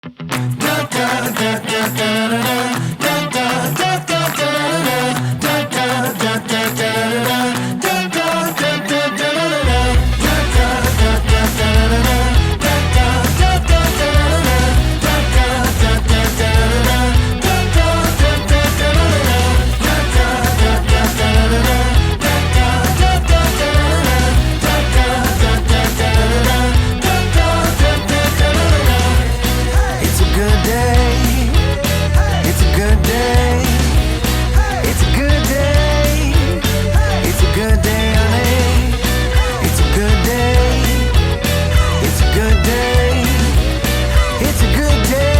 It's a good day. It's a good day. It's a good day. It's a good day, honey. It's a good day. It's a good day. It's a good day.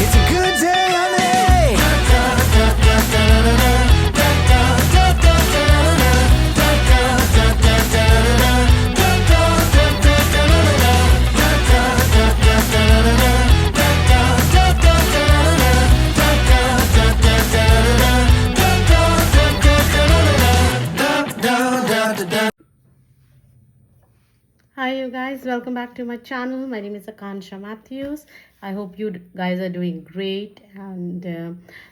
It's a good day, honey. Hi you guys, welcome back to my channel. My name is Akansha Matthews. I hope you guys are doing great, and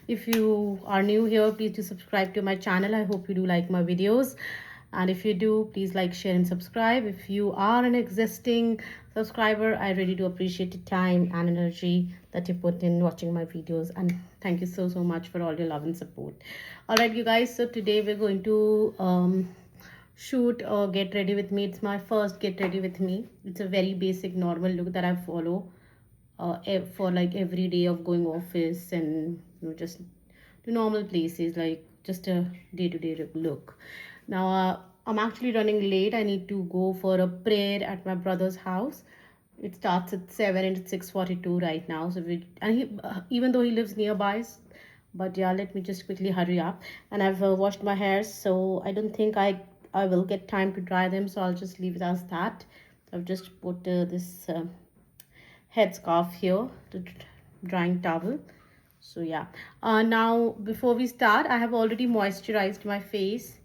if you are new here, please do subscribe to my channel. I hope you do like my videos, and if you do, please like, share and subscribe. If you are an existing subscriber, I really do appreciate the time and energy that you put in watching my videos, and thank you so much for all your love and support. All right you guys, so today we're going to shoot or get ready with me. It's my first get ready with me. It's a very basic normal look that I follow for like every day of going office, and just to normal places, like just a day-to-day look. Now I'm actually running late. I need to go for a prayer at my brother's house. It starts at 7 and it's 6:42 right now. So even though he lives nearby, but yeah, let me just quickly hurry up. And I've washed my hair, so I don't think I will get time to dry them, so I'll just leave it as that. I've just put this headscarf here, the drying towel. So yeah, now before we start, I have already moisturized my face.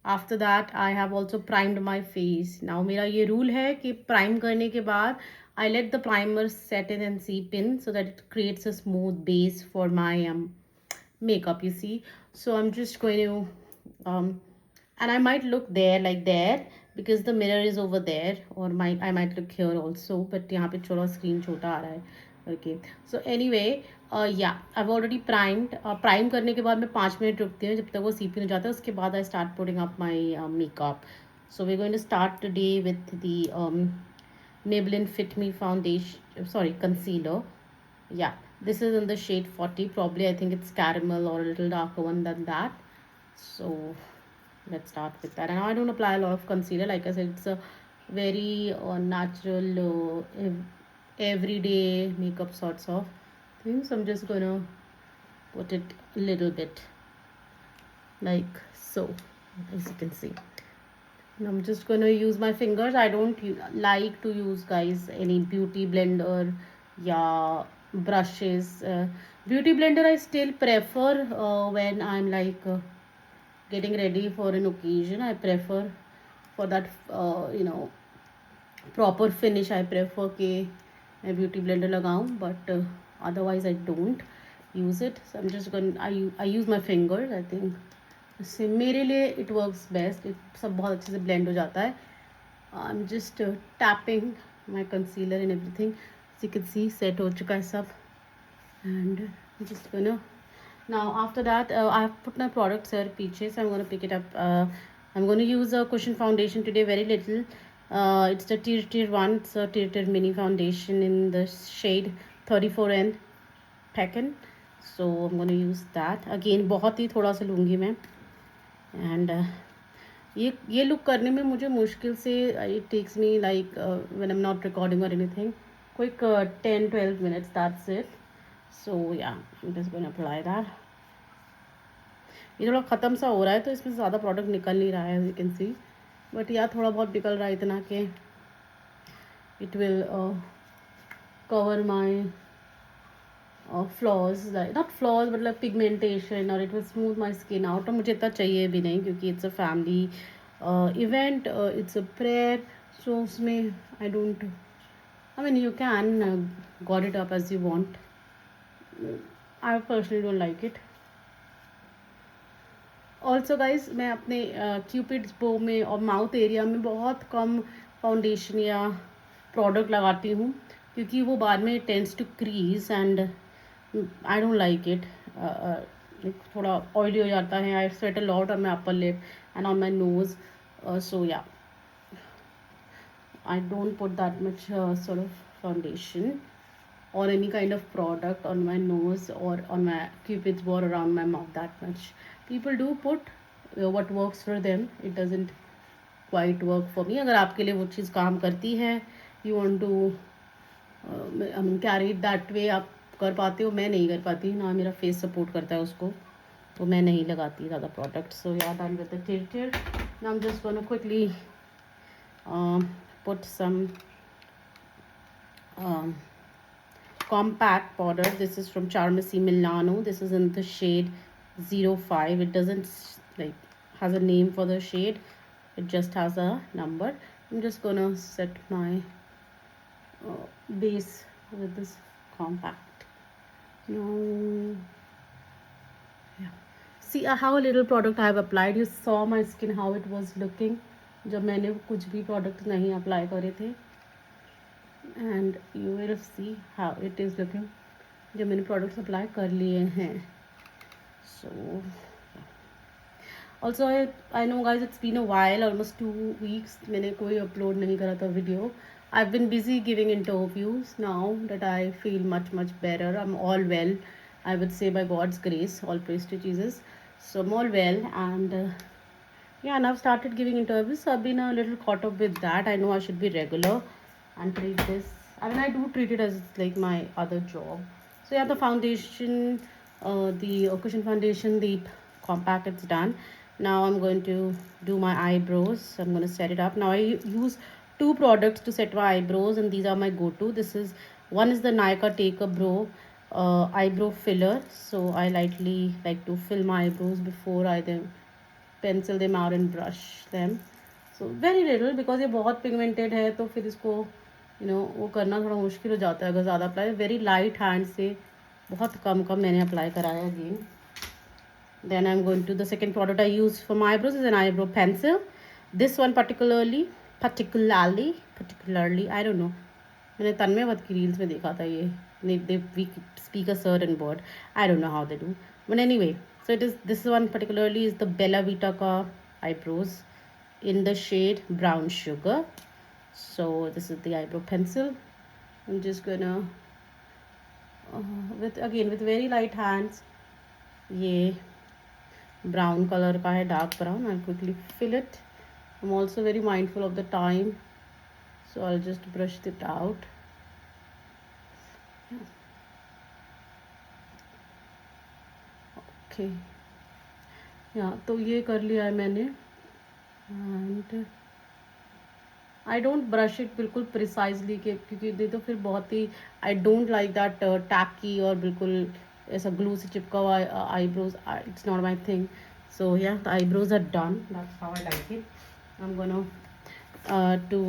After that I have also primed my face. Now मेरा ये rule है कि prime करने के बाद I let the primer set in and seep in so that it creates a smooth base for my makeup, you see. So I'm just going to and I might look there like there because the mirror is over there, or I might look here also, but यहाँ पे थोड़ा screen छोटा आ रहा है. Okay, so anyway, yeah, I've already primed. Prime करने के बाद मैं 5 मिनट रुकती हूँ जब तक वो सीपी हो जाता है. उसके बाद I start putting up my makeup. So we're going to start today with the Maybelline Fit Me foundation, sorry, concealer. Yeah, this is in the shade 40. Probably I think it's caramel or a little darker one than that. So let's start with that. And I don't apply a lot of concealer. Like I said, it's a very natural everyday makeup sorts of things. So I'm just gonna put it a little bit like so, as you can see. And I'm just gonna use my fingers. I don't like to use, guys, any beauty blender, yeah, brushes. Beauty blender I still prefer when I'm like getting ready for an occasion. I prefer for that proper finish. I prefer कि मैं beauty blender लगाऊं, but otherwise I don't use it. So I'm just going I use my fingers. I think इससे मेरे लिए it works best. it सब बहुत अच्छे से blend हो जाता है. I'm just tapping my concealer and everything. As you can see, set हो चुका है सब. And I'm just gonna now after that I have put my products here peaches. I'm going to pick it up. I'm going to use a cushion foundation today, very little. It's the tier 1. It's a tier mini foundation in the shade 34N Pecan. So I'm going to use that again. बहुत ही थोड़ा सा लूँगी मैं. And ये look करने में मुझे मुश्किल से it takes me like when I'm not recording or anything, quick 10-12 minutes, that's it. So yeah, I'm just going to apply that. ये थोड़ा ख़त्म सा हो रहा है तो इसमें ज़्यादा प्रोडक्ट निकल नहीं रहा है, as you can see. But या थोड़ा बहुत निकल रहा है इतना कि it will cover my flaws, like not flaws but like pigmentation, or it will smooth my skin out. और मुझे इतना चाहिए भी नहीं क्योंकि it's a family event, it's a prayer, so उसमें I don't I mean, you can got it up as you want. I personally don't like it. Also guys मैं अपने क्यूपिड्स बो में और माउथ एरिया में बहुत कम फाउंडेशन या product लगाती हूँ, क्योंकि वो बाद में tends to crease and I don't like it. थोड़ा ऑयली हो जाता है. I sweat a lot on my upper lip and on my nose. So yeah, I don't put that much sort of foundation or any kind of product on my nose or on my cupid's bow around my mouth that much. People do put what works for them. It doesn't quite work for me. अगर आपके लिए वो चीज़ काम करती है, you want to I mean carry it that way, आप कर पाते हो. मैं नहीं कर पाती ना, मेरा फेस सपोर्ट करता है उसको, तो मैं नहीं लगाती ज़्यादा product. So yeah, done with the tilter. Now I am just gonna quickly put some compact powder. This is from Charmasi Milano. This is in the shade 05. It doesn't like has a name for the shade, it just has a number. I'm just gonna set my base with this compact. Now, yeah, see how little product I have applied. You saw my skin how it was looking जब मैंने कुछ भी product नहीं apply करे थे, and you will see how it is looking जब मैंने products apply कर लिए हैं. So also I know guys, it's been a while, almost 2 weeks मैंने कोई अपलोड नहीं करा था video. I have been busy giving interviews. Now that I feel much better, I am all well, I would say by God's grace, all praise to Jesus. So I'm all well, and yeah, and I've started giving interviews, so I've been a little caught up with that. I know I should be regular and treat this. I mean, I do treat it as like my other job. So yeah, the foundation, the cushion foundation, the compact, it's done. Now I'm going to do my eyebrows. I'm going to set it up. Now I use 2 products to set my eyebrows, and these are my go-to. One is the Nykaa Take a Brow eyebrow filler. So I lightly like to fill my eyebrows before I then pencil them out and brush them. So very little, because ये बहुत pigmented है, तो फिर इसको वो करना थोड़ा मुश्किल हो जाता है अगर ज़्यादा अप्लाई. वेरी लाइट हैंड से बहुत कम मैंने अप्लाई कराया again. Then I am going to the second product I use for my eyebrows is an eyebrow pencil. This one particularly I don't know, मैंने तन्मयवत की रील्स में देखा था ये. they speak a certain word, I don't know how they do, but anyway, so this one particularly is the Bella Vita ka eyebrows in the shade brown sugar. So this is the eyebrow pencil. I'm just gonna with very light hands, ye brown color ka hai, dark brown. I'll quickly fill it. I'm also very mindful of the time, so I'll just brush it out. Okay, yeah तो ये कर लिया है मैंने. And I don't brush it बिल्कुल precisely, क्योंकि नहीं तो फिर बहुत ही I don't like that tacky और बिल्कुल ऐसा ग्लू से चिपका हुआ eyebrows. It's not my thing. So yeah, the eyebrows are done. That's how I like it. I am gonna to,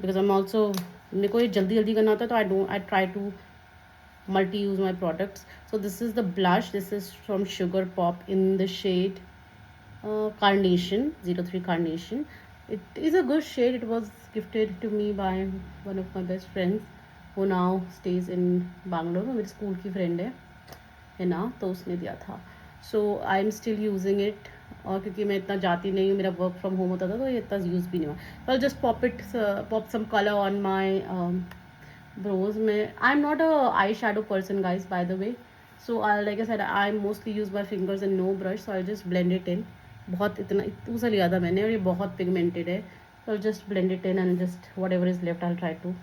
because I am also, मेरे को ये जल्दी करना होता है, तो आई try to multi-use my products. So this is the blush. This is from Sugar Pop in the shade Carnation 03 Carnation. It is a good shade. It was gifted to me by one of my best friends who now stays in Bangalore. मेरी school की friend है ना, तो उसने दिया था. So I'm still using it. और क्योंकि मैं इतना जाती नहीं हूँ, मेरा वर्क फ्रॉम होम होता था, तो ये इतना यूज़ भी नहीं हुआ. So I'll just pop some color on my brows. में I am not a eye shadow person guys, by the way. So like I said, I mostly use my fingers and no brush. So I just blend it in. बहुत इतू सा लिया था मैंने, और ये बहुत पिगमेंटेड है. So I just blend it in and just whatever is left I try to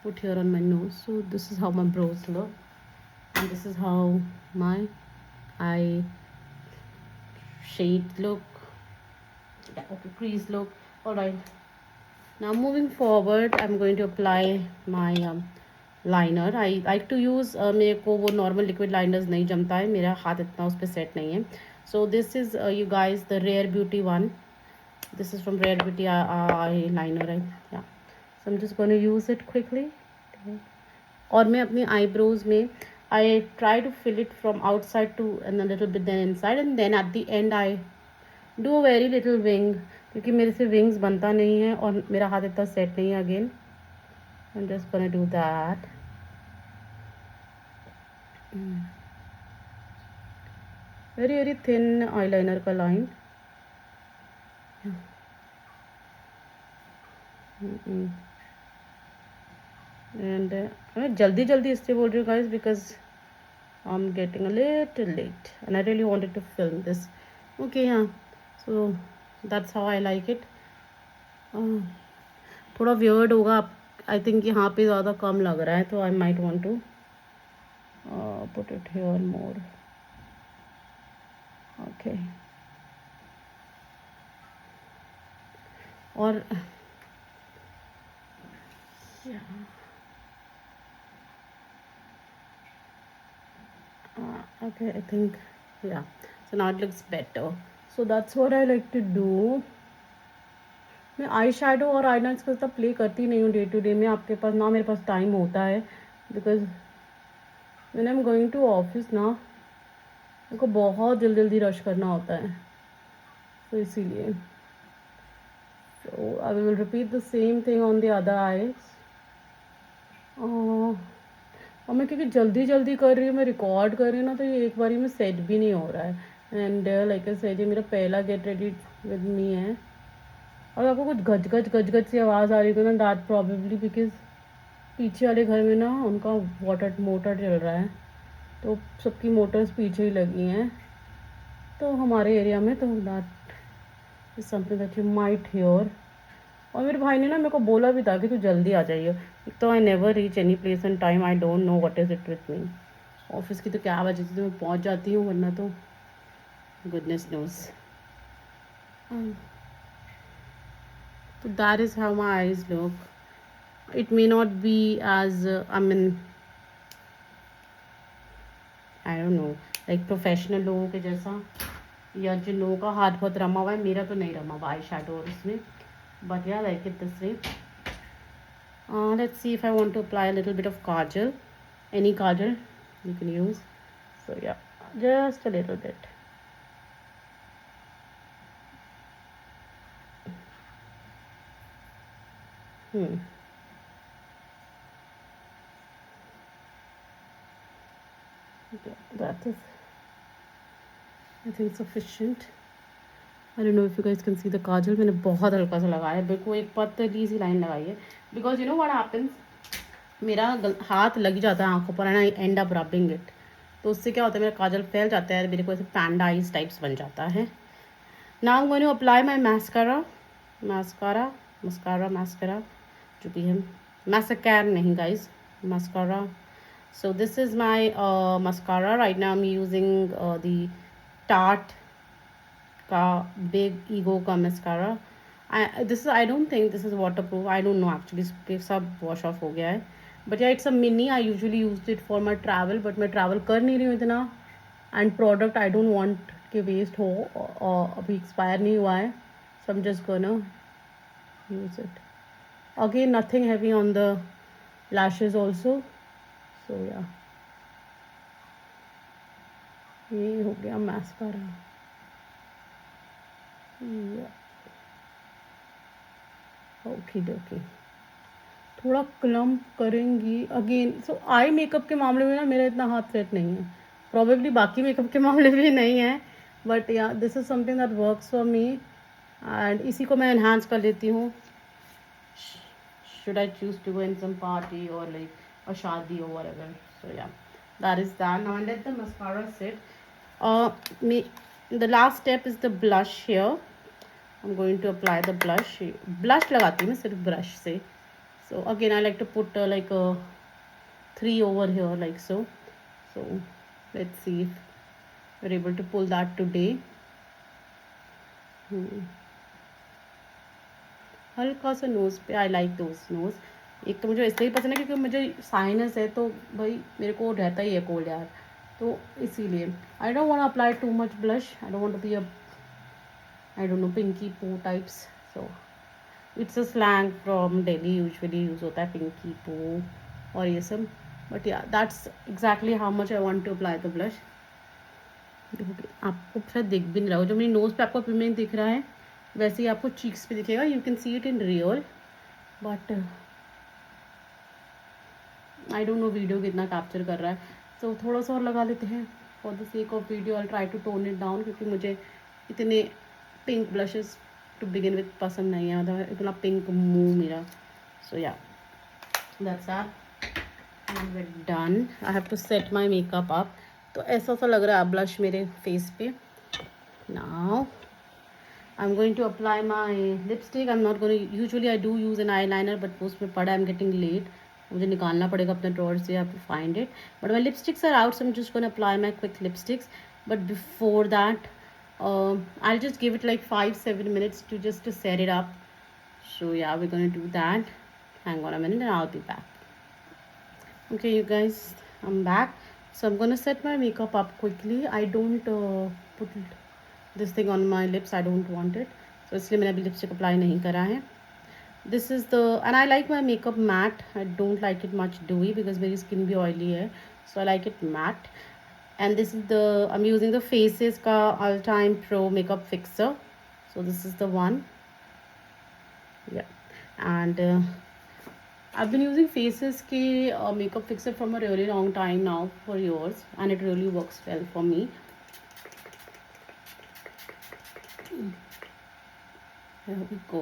put here on my nose. So this is how my brows look, and this is how my eye shade look. Yeah, okay, crease look. All right. Now moving forward, I'm going to apply my liner. I like to use मेरे को वो normal liquid liners नहीं जमता है, मेरा हाथ इतना उस पर सेट नहीं है. So this is you guys the Rare Beauty one. This is from Rare Beauty eyeliner, right? Yeah. So I am just gonna use it quickly. और मैं अपनी आईब्रोज में I try to fill it from outside to end a little bit then inside and then at the end I do a very little wing, क्योंकि मेरे से wings बनता नहीं है और मेरा हाथ इतना सेट नहीं है. Again I am just gonna do that. Very very thin eyeliner का लाइन. एंड मैं जल्दी जल्दी इसलिए बोल रही हूँ guys because I am getting a little late and I really wanted to film this. Okay, हाँ, so that's how I like it. थोड़ा वियर्ड होगा, आई थिंक यहाँ पे ज़्यादा कम लग रहा है, तो I might want to put it here more. Okay, और okay, I think, yeah, so now it looks better. So that's what I like to do. मैं आई शेडो और आईलाइनर्स का प्ले करती नहीं हूँ डे टू डे में. आपके पास ना, मेरे पास टाइम होता है because when I am going to office ना, मेरे को बहुत जल्दी रश करना होता है, तो इसीलिए. So I will repeat the same thing on the other eyes. और मैं क्योंकि जल्दी जल्दी कर रही हूँ, मैं रिकॉर्ड कर रही हूँ ना, तो ये एक बारी में सेट भी नहीं हो रहा है. एंड लाइक आई सेड, ये मेरा पहला गेट रेडी विद मी है. और आपको कुछ गज गज सी आवाज़ आ रही थी ना, दैट प्रॉबेबली बिकॉज पीछे वाले घर में ना उनका वाटर मोटर चल रहा है, तो सबकी मोटर्स पीछे ही लगी हैं, तो हमारे एरिया में, तो that is something that you might here. और मेरे भाई ने ना मेरे को बोला भी था कि तू जल्दी आ जाइए. तो I never reach any place in time. I don't know what is it with me. Office की तो क्या वजह से तो मैं पहुंच जाती हूँ, वरना तो गुडनेस नोज. तो that is how my eyes look. It may not be as I mean, I don't know, like professional लोगों के जैसा, या जिन लोगों का हाथ बहुत रमा हुआ है. मेरा तो नहीं रमा हुआ आई शेडो और इसमें, but yeah, I like it this way. Let's see if I want to apply a little bit of kajal. Any kajal you can use. So yeah, just a little bit. Okay, that is, I think, sufficient. I don't know if you guys can see the kajal. मैंने बहुत हल्का सा लगाया है, बिल्कुल एक पतली सी line लगाई है, because you know what happens, मेरा हाथ लग जाता है आंखों पर and I and up rubbing it. तो उससे क्या होता है, मेरा काजल फैल जाता है, मेरे को ऐसे पैंडा आइज टाइप्स बन जाता है. Now I am going to apply my mascara जो भी है, मैस्कैर नहीं guys, mascara. So this is my mascara. Right now I am using the Tarte का बिग ईगो का mascara. This is, I don't think this is waterproof. I don't know actually, सब wash off हो गया है. But yeah it's a mini. I usually use it for my travel, but मैं travel कर नहीं रही हूँ इतना, and product I don't want कि वेस्ट हो, और अभी एक्सपायर नहीं हुआ है. So I am just gonna use it. Again nothing heavy on the lashes also. So yeah, ये हो गया मैस्कारा. ओके डोके, थोड़ा क्लम्प करेंगी अगेन. सो आई मेकअप के मामले में ना मेरा इतना हाथ सेट नहीं है, प्रॉबेबली बाकी मेकअप के मामले में भी नहीं है, but yeah this is something that works for me, and इसी को मैं एनहांस कर लेती हूँ. Should I choose to go in some party और लाइक अ शादी और whatever. So yeah, that is that. Now let the mascara set. The last step is the blush here. I'm going to apply the blush. Blush लगाती हूँ मैं सिर्फ brush से. So again I like to put like a 3 over here like so. So let's see if we're able to pull that today. हल्का सा nose पे. I like those nose. एक तो मुझे इसलिए पसंद है क्योंकि मुझे साइनस है, तो भाई मेरे को रहता ही है कोल्ड यार, तो इसीलिए. I don't want to apply too much blush. I don't want to be a, I don't know, pinky poo types. So it's a slang from Delhi, usually use होता है पिंकी पू और ये सब. But yeah that's exactly how much I want to apply the blush. आपको शायद दिख भी नहीं रहा हो, जो मेरी नोज़ पे आपको पिगमेंट दिख रहा है वैसे ही आपको चीक्स पे दिखेगा. You can see it in real, but I don't no video कितना कैप्चर कर रहा है. तो थोड़ा सा और लगा लेते हैं for the sake of video. I try to tone it down, क्योंकि मुझे इतने pink blushes to begin with पसंद नहीं आता है, इतना पिंक मुंह मेरा. So yeah that's and we done. I have to set my makeup up. तो ऐसा सा लग रहा है ब्लश मेरे फेस पे. Now I'm going to apply my lipstick. I'm not going to, usually I do use an eyeliner, but वो उसमें पड़ा, I'm getting late. मुझे निकालना पड़ेगा अपने ड्रॉर से. I have to find it. But my lipsticks are out, so I'm just going to apply my quick lipsticks. But before that, I'll just give it like 5-7 minutes to set it up. So yeah, we're going to do that. Hang on a minute and I'll be back. Okay, you guys, I'm back. So I'm going to set my makeup up quickly. I don't put this thing on my lips. I don't want it. So इसलिए मैंने अभी lipstick apply नहीं करा है. This is the, and I like my makeup matte. I don't like it much dewy because मेरी skin भी oily है. So I like it matte. And this is the, I'm using the Faces का All Time Pro Makeup Fixer. So this is the one. Yeah. And I've been using Faces के makeup fixer from a really long time now, for years, and it really works well for me. Here we go.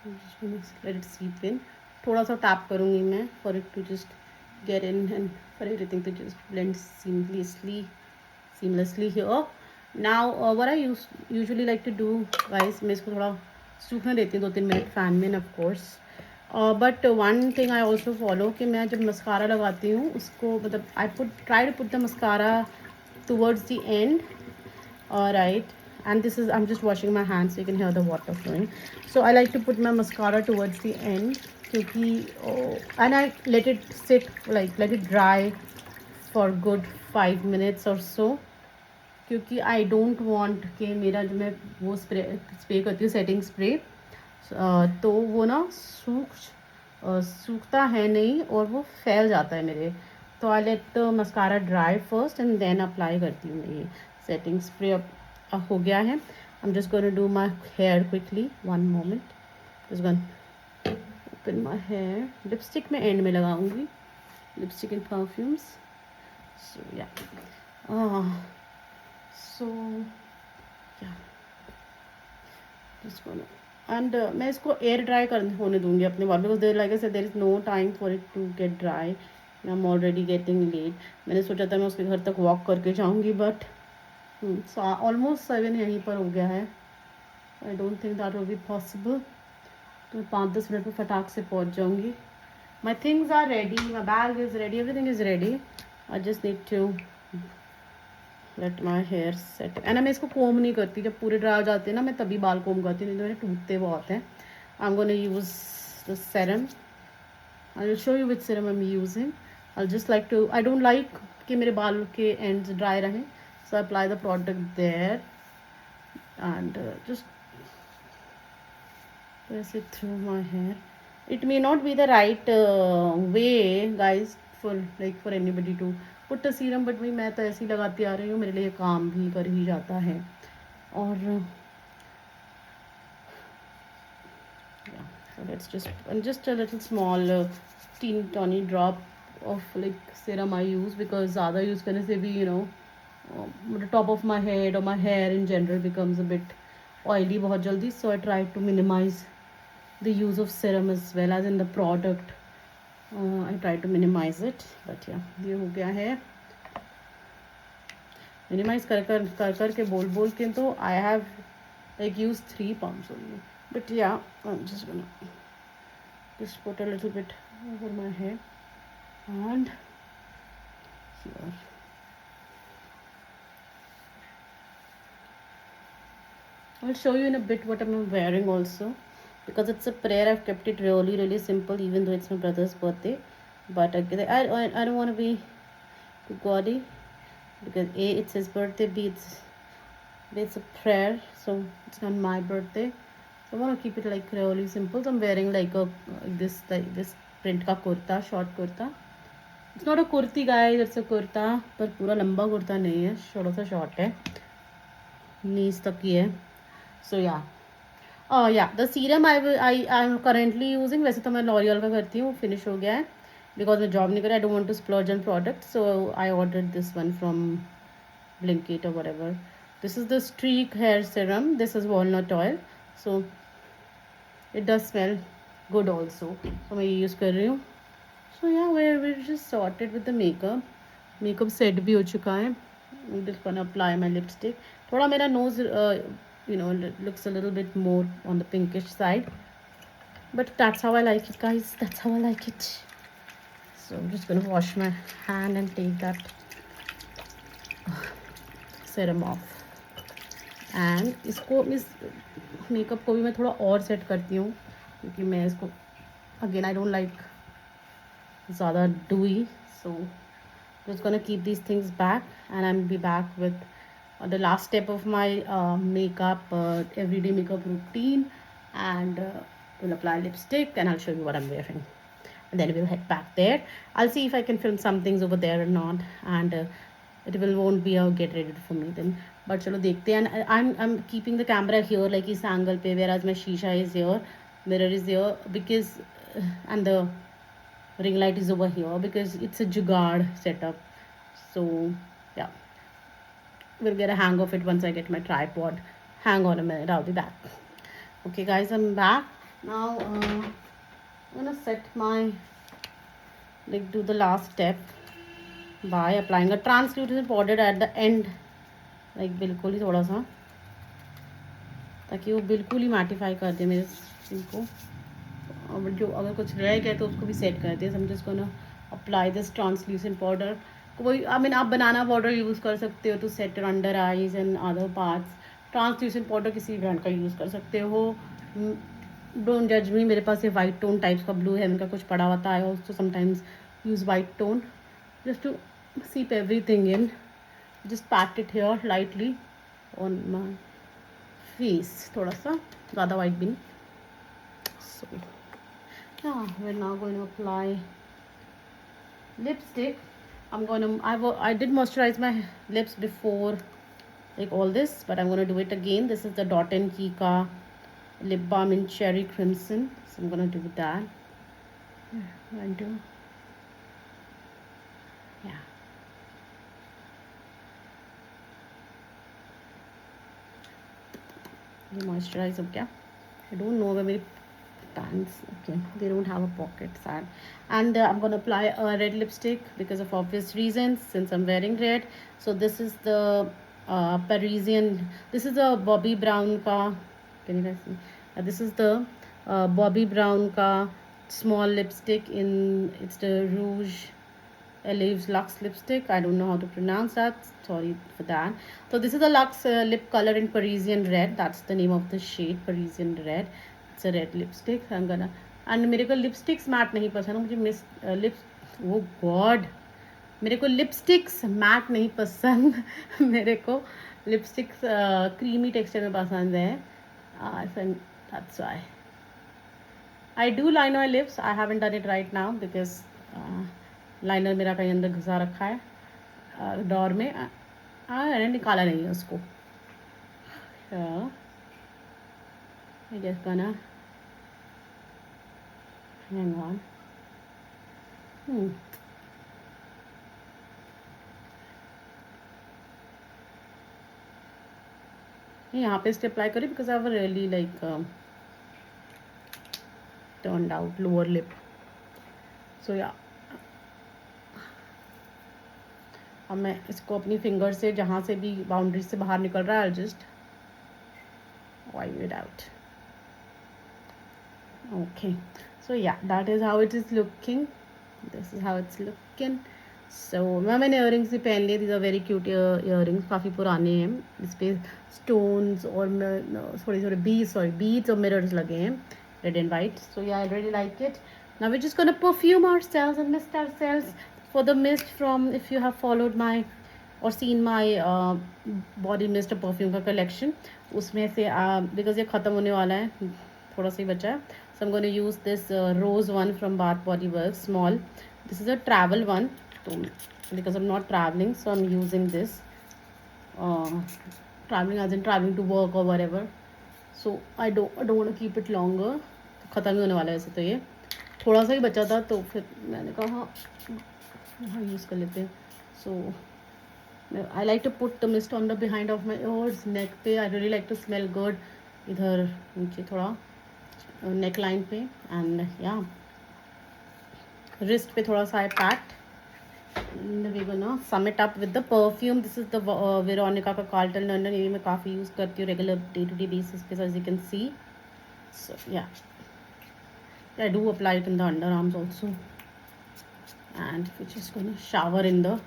I'm just gonna let it seep in. थोड़ा सा tap करूँगी मैं for it to just get in and for everything to just blend seamlessly here. Now what I usually like to do, guys, मैं इसको थोड़ा सूखने देती हूँ 2-3 मिनट फैन में, of course. But one thing I also follow कि मैं जब मस्कारा लगाती हूँ उसको, मतलब I try to put the mascara towards the end. Alright, and this is, I'm just washing my hands so you can hear the water flowing. So I like to put my mascara towards the end, क्योंकि and I let it sit, like let it dry for good 5 minutes or so, क्योंकि I don't want कि मेरा जो मैं वो spray करती हूँ setting spray, तो वो ना सूखता है नहीं और वो फैल जाता है मेरे. तो I let mascara dry first and then apply करती हूँ मैं ये सेटिंग स्प्रे. अब हो गया है. I am just going to do my hair quickly. 1 moment. Just going open my hair. Lipstick में एंड में लगाऊंगी, लिपस्टिक एंड परफ्यूम्स. सो या सो या जस्ट गोना. एंड मैं इसको एयर ड्राई होने दूंगी अपने बाल, because there like I said there is no time for it to get dry. I am already getting late. मैंने सोचा था मैं उसके घर तक वॉक करके जाऊंगी, बट ऑलमोस्ट 7 यहीं पर हो गया है. I don't think that will be possible. तो 5-10 मिनट में फटाक से पहुंच जाऊंगी. My things are ready, my bag is ready, everything is ready. I just need to let my hair set. And मैं इसको कोम नहीं करती, जब पूरे ड्राई हो जाते हैं ना मैं तभी बाल कोम करती हूँ, नहीं तो मेरे टूटते बहुत हैं. I am gonna use the serum. I will show you which serum I am using. I just like to, I don't like कि मेरे बाल के एंड्स ड्राई रहें. So I apply the product there and just press it through my hair. It may not be the right way, guys, for anybody to put a serum, but मैं तो ऐसे ही लगाती आ रही हूँ, मेरे लिए काम भी कर ही जाता है. और yeah, so let's just a little small teeny tiny drop of like serum I use, because ज़्यादा यूज़ करने से भी the top of my head or my hair in general becomes a bit oily बहुत जल्दी. So I try to minimize the use of serum as well as in the product. I try to minimize it. But yeah, ये हो गया है. minimize कर के बोल के तो I have like used 3 pumps only. But yeah, I'm just gonna just put a little bit over my hair and here. I'll show you in a bit what I'm wearing also, because it's a prayer. I've kept it really simple, even though it's my brother's birthday. But I don't want to be too gaudy, because A, it's his birthday, B, it's It's a prayer, so it's on my birthday. So I want to keep it like really simple. So I'm wearing like a this print ka kurta, short kurta. It's not a kurti guys, it's a kurta, पर पूरा लंबा कुर्ता नहीं है, थोड़ा सा short है, नीज तक ही है. So yeah, the serum I'm currently using, वैसे तो मैं L'Oreal का करती हूँ, फिनिश हो गया है, because मैं जॉब नहीं कर रहा, I don't want to splurge on products, so I ordered this one from Blinkit or whatever. This is the streak hair serum. This is walnut oil, so it does smell good also. So मैं ये use कर रही हूँ. So yeah, we're just sorted with the makeup. Makeup set भी हो चुका है. I'm just gonna apply my lipstick. थोड़ा मेरा nose looks a little bit more on the pinkish side, but that's how I like it, guys. That's how I like it. So I'm just gonna wash my hand and take that serum off. And इसको इस makeup को भी मैं थोड़ा और set करती हूँ, क्योंकि मैं इसको अगेन आई डोंट लाइक ज़्यादा डूई. सो just gonna keep these things back, and I'll be back with the last step of my makeup everyday makeup routine, and we'll apply lipstick and I'll show you what I'm wearing, and then we'll head back there. I'll see if I can film some things over there or not, and it won't be a get ready for me then, but चलो देखते हैं. And I'm keeping the camera here like इस angle पे, whereas my shisha is here, mirror is here, because and the ring light is over here because it's a jugaad setup. So yeah, we'll get a hang of it once I get my tripod. Hang on a minute, I'll be back. Okay guys, I'm back now. I'm gonna set my, like, do the last step by applying a translucent powder at the end, like बिल्कुल ही थोड़ा सा, ताकि वो बिल्कुल ही mattify कर दे मेरे skin को. और जो अगर कुछ रह गया तो उसको भी सेट कर दे. हम just gonna apply this translucent powder. कोई आई मीन आप बनाना पाउडर यूज़ कर सकते हो to set under eyes and other parts. Translucent powder किसी ब्रांड का यूज़ कर सकते हो. डोंट जज मी, मेरे पास ये वाइट टोन टाइप्स का ब्लू है, इनका कुछ पड़ा होता है. Also sometimes use white tone just to seep everything in. Just pat it here lightly on my face, थोड़ा सा ज़्यादा white भी नहीं. So yeah, we're now going to apply lipstick. I did moisturize my lips before, like all this, but I'm going to do it again. This is the Dot & Key ka lip balm in cherry crimson, so I'm going to do that. One, two. Yeah. ये moisturize हो गया. I don't know where my pants, okay, they don't have a pocket, sad. And I'm going to apply a red lipstick because of obvious reasons, since I'm wearing red. So this is the Parisian, this is the Bobbi Brown ka, can you guys see? This is the Bobbi Brown ka small lipstick in, it's the Rouge Elves Luxe lipstick. I don't know how to pronounce that, sorry for that. So this is the Luxe lip color in Parisian red. That's the name of the shade, Parisian red. It's a red lipstick. I'm gonna, and मेरे को lipsticks mat नहीं पसंद, मुझे lips, वो God, मेरे को lipsticks mat नहीं पसंद. मेरे को लिपस्टिक्स क्रीमी टेक्सचर में पसंद है. That's why I do line my lips. I haven't done it right now because liner मेरा कहीं अंदर घुसा रखा है डोर में. मैंने निकाला नहीं है उसको. I just gonna hang on. यहाँ पे स्टेप अप्लाई करी because I have a really like turned out lower lip. So yeah, अब मैं इसको अपनी फिंगर से जहाँ से भी बाउंड्री से बाहर निकल रहा है, I'll just wipe it out. Okay, so yeah, that is how it is looking. This is how it's looking. So मैंने earrings भी पहन लिए. These are very cute earrings, काफ़ी पुराने हैं. इस पे stones और थोड़े beads और mirrors लगे हैं, red and white. So yeah, I really like it. Now we're just gonna perfume ourselves and mist ourselves. For the mist from, if you have followed my और seen my body mist perfume का collection, उसमें से because ये ख़त्म होने वाला है, थोड़ा सा ही बचा है, so I am gonna use this rose one from bath body work small. This is a travel one, तो because I am not traveling so I am using this, traveling as in traveling to work और whatever. So I don't want to keep it longer. ख़त्म ही होने वाला है वैसे तो, ये थोड़ा सा ही बचा था तो फिर मैंने कहा हाँ यूज़ कर लेते हैं. So I like to put the mist on the behind of my ears, neck पे. I really like to smell good. इधर नीचे थोड़ा नेक लाइन पे, एंड या रिस्ट पे थोड़ा सा I pat. we're gonna sum it up with the perfume. This is the Veronica का Carlton London. ये मैं काफ़ी यूज़ करती हूँ regular day to day basis पे, as you can see. So yeah, I do apply it in the underarms also, and we're just gonna shower in the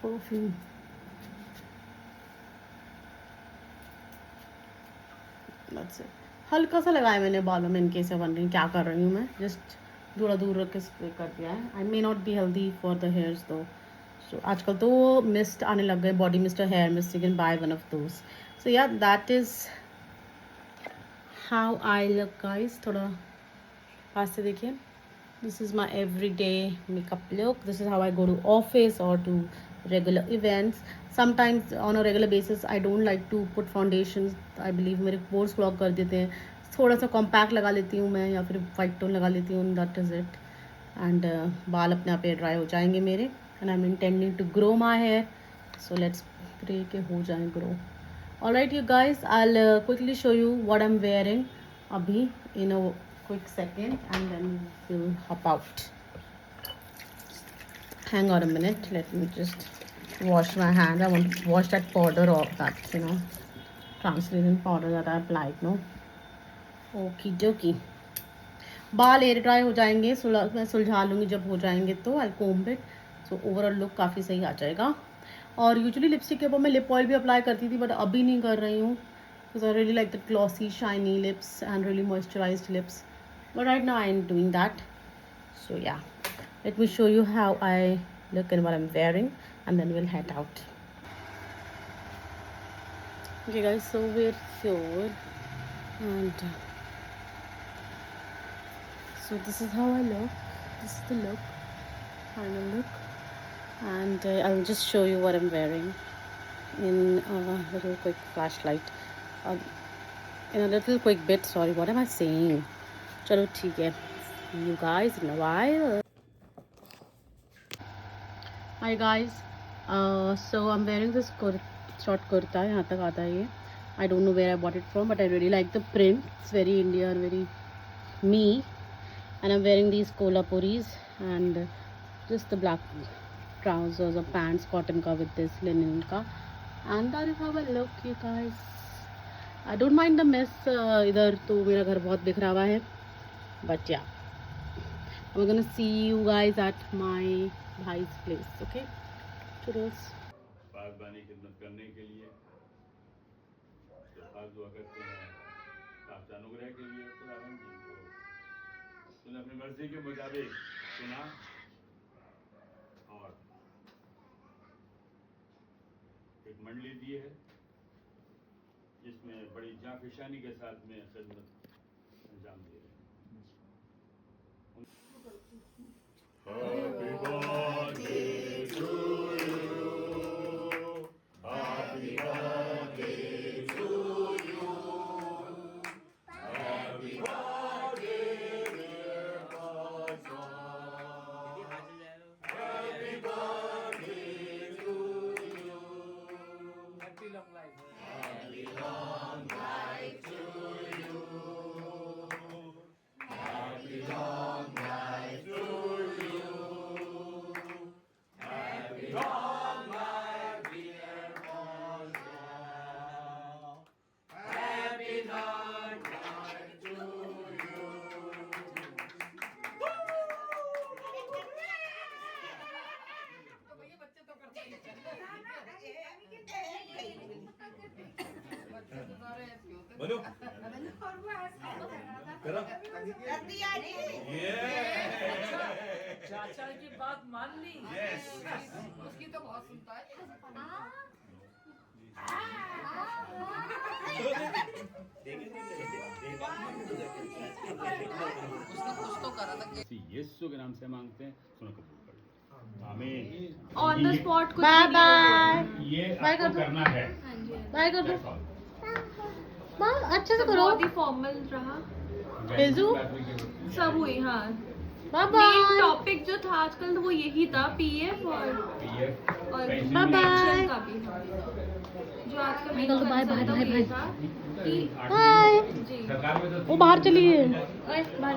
perfume. That's it. हल्का सा लगाया मैंने बालों में, इनके से बन रही क्या कर रही हूँ मैं, जस्ट थोड़ा दूर रख के स्प्रे कर दिया है. I may not be healthy for the hairs though. So आजकल तो मिस्ट आने लग गए, बॉडी मिस्ट और hair mist. You can buy one of those. So yeah that is how I look guys. थोड़ा पास से देखिए. This is my every day makeup look. This is how I go to office और to regular events. Sometimes on a regular basis I don't like to put foundations. I believe मेरे pores clog कर देते हैं. थोड़ा सा compact लगा लेती हूँ मैं, या फिर वाइट टोन लगा लेती हूँ. That is it. एंड बाल अपने आप ही ड्राई हो जाएंगे मेरे. And I am intending to grow my hair, so let's pray के हो जाए grow. Alright you guys, I will quickly show you what I am wearing अभी in a quick second, and then will hop out. Hang on a minute, let me just wash my hand. I want to wash that powder off, that translucent powder that I applied. No, okie dokie. बाल air dry हो जाएंगे, मैं सुलझा लूँगी जब हो जाएंगे तो. I comb it, so overall look काफ़ी सही आ जाएगा. और यूजुअली लिपस्टिक के ऊपर मैं लिप ऑयल भी अप्लाई करती थी, बट अभी नहीं कर रही हूँ, because I really like the glossy shiny lips and really moisturised lips. But right now I am doing that. So yeah, let me show you how I look and what I'm wearing, and then we'll head out. Okay guys, so we're here, and so this is how I look. This is the look, final look, and I'll just show you what I'm wearing in a little quick flashlight, in a little quick bit. Sorry, what am I saying? Chalo theek hai. See you guys in a while. Hi guys, so I'm wearing this short kurta. यहाँ तक आता है ये. I don't know where I bought it from, but I really like the print. It's very Indian, very me. And I'm wearing these Kolhapuris and just the black trousers or pants, cotton ka with this linen ka. And that is how I look, you guys. I don't mind the mess. इधर तो मेरा घर बहुत बिखरा हुआ है, but yeah. I'm gonna see you guys at my bhai's place. Okay, toodles. बागबानी खिदमत करने के लिए खास दुआ करते हैं आपका अनुग्रह के लिए. खुदावंद जी को तूने अपनी मर्जी के मुताबिक सुना और एक मंडली दी है जिसमें बड़ी जाफिशानी के साथ में खिदमत अंजाम दे रहे हैं. Happy birthday to you. Happy birthday to you. Happy birthday, dear Papa. Happy birthday to you. Happy long life. Happy long life to you. Happy long life to you. बोलो करो कर दिया जी. चाचा की बात मान ली। उसकी तो बहुत सुनता है। उसने कुछ तो करा था कि यीशु के नाम से मांगते हैं, सुनो कबूल कर लो। आमीन। ऑन द स्पॉट कुछ बाय भी बाय ये बाय आपको कर दो। करना है। हाँ जी, बाय कर दो That's all. माँ अच्छे से करो बहुत ही फॉर्मल रहा, तेजू? सब हुई। हाँ, बाय मेन बाय टॉपिक जो था आजकल वो यही था, पीएफ और पेंशन बाय बाय पेंशन का भी था, जो आजकल मेन निकल दो, बाय बाय कंसर्न बाय ये बाय था कि बाय जी सरकार में तो वो बाहर चली गई बाय।